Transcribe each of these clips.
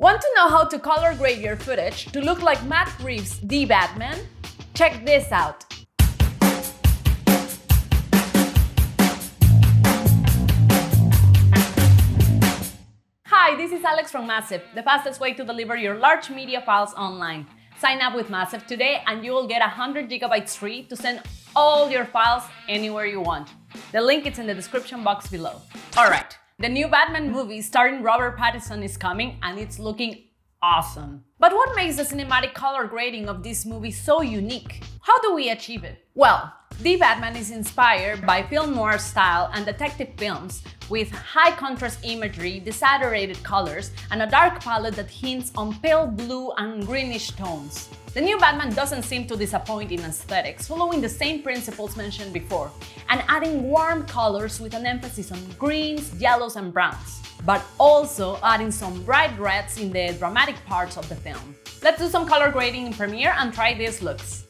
Want to know how to color grade your footage to look like Matt Reeves The Batman? Check this out! Hi, this is Alex from MASV, the fastest way to deliver your large media files online. Sign up with MASV today and you will get 100 GB free to send all your files anywhere you want. The link is in the description box below. Alright, the new Batman movie starring Robert Pattinson is coming and it's looking awesome. But what makes the cinematic color grading of this movie so unique? How do we achieve it? Well, The Batman is inspired by film noir style and detective films with high contrast imagery, desaturated colors, and a dark palette that hints on pale blue and greenish tones. The new Batman doesn't seem to disappoint in aesthetics, following the same principles mentioned before, and adding warm colors with an emphasis on greens, yellows, and browns, but also adding some bright reds in the dramatic parts of the film. Let's do some color grading in Premiere and try these looks.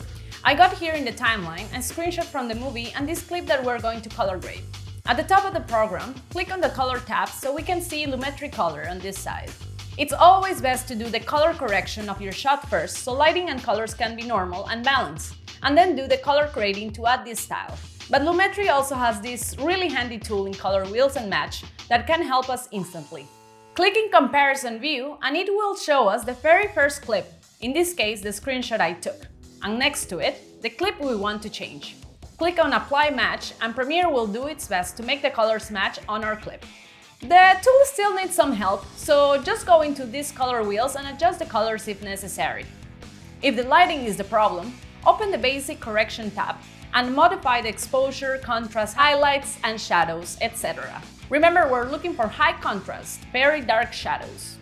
I got here in the timeline a screenshot from the movie and this clip that we're going to color grade. At the top of the program, click on the color tab so we can see Lumetri color on this side. It's always best to do the color correction of your shot first so lighting and colors can be normal and balanced, and then do the color grading to add this style. But Lumetri also has this really handy tool in Color Wheels and Match that can help us instantly. Click in Comparison View and it will show us the very first clip, in this case the screenshot I took, and next to it, the clip we want to change. Click on Apply Match and Premiere will do its best to make the colors match on our clip. The tool still needs some help, so just go into these color wheels and adjust the colors if necessary. If the lighting is the problem, open the Basic Correction tab and modify the exposure, contrast, highlights, and shadows, etc. Remember, we're looking for high contrast, very dark shadows.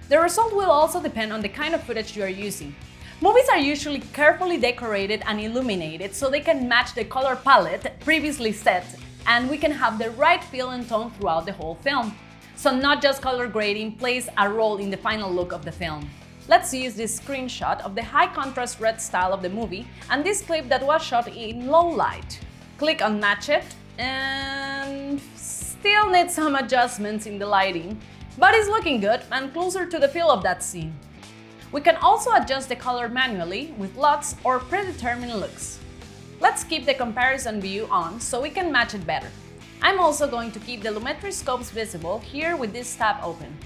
The result will also depend on the kind of footage you are using. Movies are usually carefully decorated and illuminated so they can match the color palette previously set, and we can have the right feel and tone throughout the whole film. So not just color grading plays a role in the final look of the film. Let's use this screenshot of the high contrast red style of the movie and this clip that was shot in low light. Click on Match It and still needs some adjustments in the lighting, but it's looking good and closer to the feel of that scene. We can also adjust the color manually with LUTs or predetermined looks. Let's keep the comparison view on so we can match it better. I'm also going to keep the Lumetri Scopes visible here with this tab open.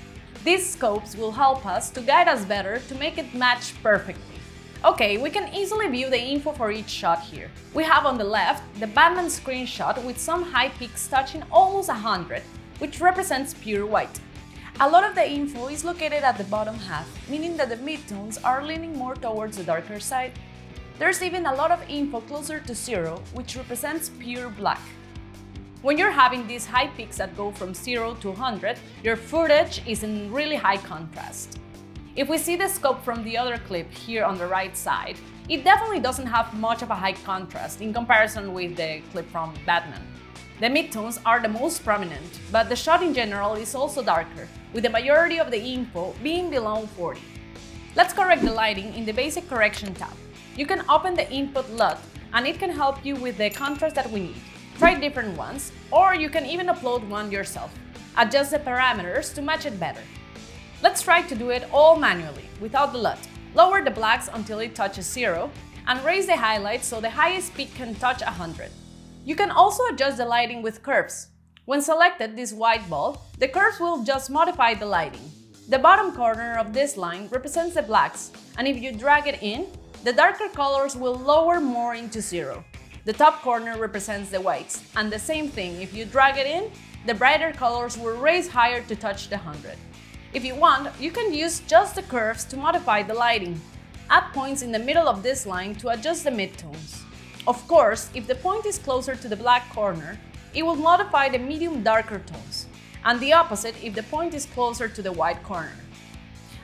These scopes will help us to guide us better to make it match perfectly. Okay, we can easily view the info for each shot here. We have on the left the Batman screenshot with some high peaks touching almost 100, which represents pure white. A lot of the info is located at the bottom half, meaning that the midtones are leaning more towards the darker side. There's even a lot of info closer to 0, which represents pure black. When you're having these high peaks that go from 0 to 100, your footage is in really high contrast. If we see the scope from the other clip here on the right side, it definitely doesn't have much of a high contrast in comparison with the clip from Batman. The midtones are the most prominent, but the shot in general is also darker, with the majority of the info being below 40. Let's correct the lighting in the Basic Correction tab. You can open the Input LUT and it can help you with the contrast that we need. Try different ones, or you can even upload one yourself. Adjust the parameters to match it better. Let's try to do it all manually, without the LUT. Lower the blacks until it touches 0, and raise the highlights so the highest peak can touch 100. You can also adjust the lighting with curves. When selected this white ball, the curves will just modify the lighting. The bottom corner of this line represents the blacks, and if you drag it in, the darker colors will lower more into 0. The top corner represents the whites, and the same thing, if you drag it in, the brighter colors will raise higher to touch the 100. If you want, you can use just the curves to modify the lighting. Add points in the middle of this line to adjust the midtones. Of course, if the point is closer to the black corner, it will modify the medium darker tones, and the opposite if the point is closer to the white corner.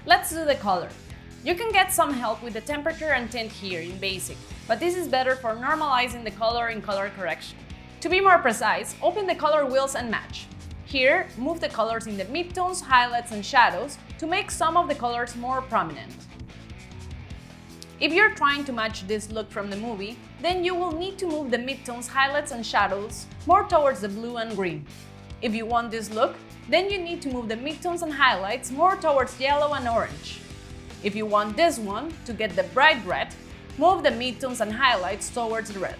Let's do the color. You can get some help with the temperature and tint here in Basic, but this is better for normalizing the color in color correction. To be more precise, open the Color Wheels and Match. Here, move the colors in the midtones, highlights, and shadows to make some of the colors more prominent. If you're trying to match this look from the movie, then you will need to move the midtones, highlights, and shadows more towards the blue and green. If you want this look, Then you need to move the midtones and highlights more towards yellow and orange. If you want this one to get the bright red, move the midtones and highlights towards the red.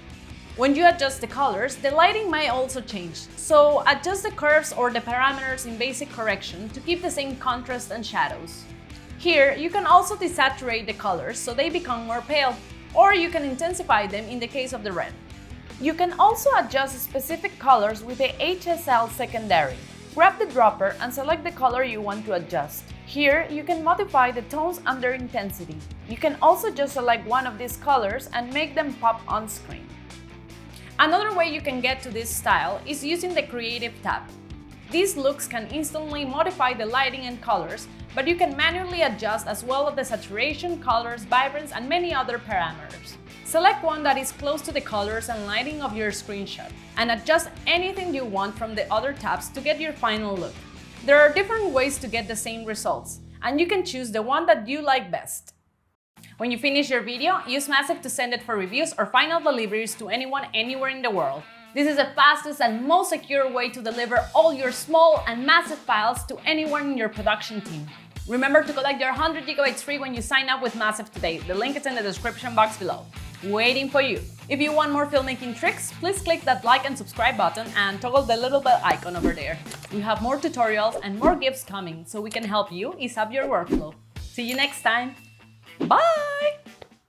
When you adjust the colors, the lighting may also change, so adjust the curves or the parameters in basic correction to keep the same contrast and shadows. Here, you can also desaturate the colors so they become more pale, or you can intensify them in the case of the red. You can also adjust specific colors with the HSL Secondary. Grab the dropper and select the color you want to adjust. Here, you can modify the tones and their intensity. You can also just select one of these colors and make them pop on screen. Another way you can get to this style is using the Creative tab. These looks can instantly modify the lighting and colors, but you can manually adjust as well as the saturation, colors, vibrance, and many other parameters. Select one that is close to the colors and lighting of your screenshot, and adjust anything you want from the other tabs to get your final look. There are different ways to get the same results, and you can choose the one that you like best. When you finish your video, use MASV to send it for reviews or final deliveries to anyone anywhere in the world. This is the fastest and most secure way to deliver all your small and massive files to anyone in your production team. Remember to collect your 100 GB free when you sign up with MASV today. The link is in the description box below. Waiting for you. If you want more filmmaking tricks, please click that like and subscribe button and toggle the little bell icon over there. We have more tutorials and more gifts coming so we can help you ease up your workflow. See you next time. Bye!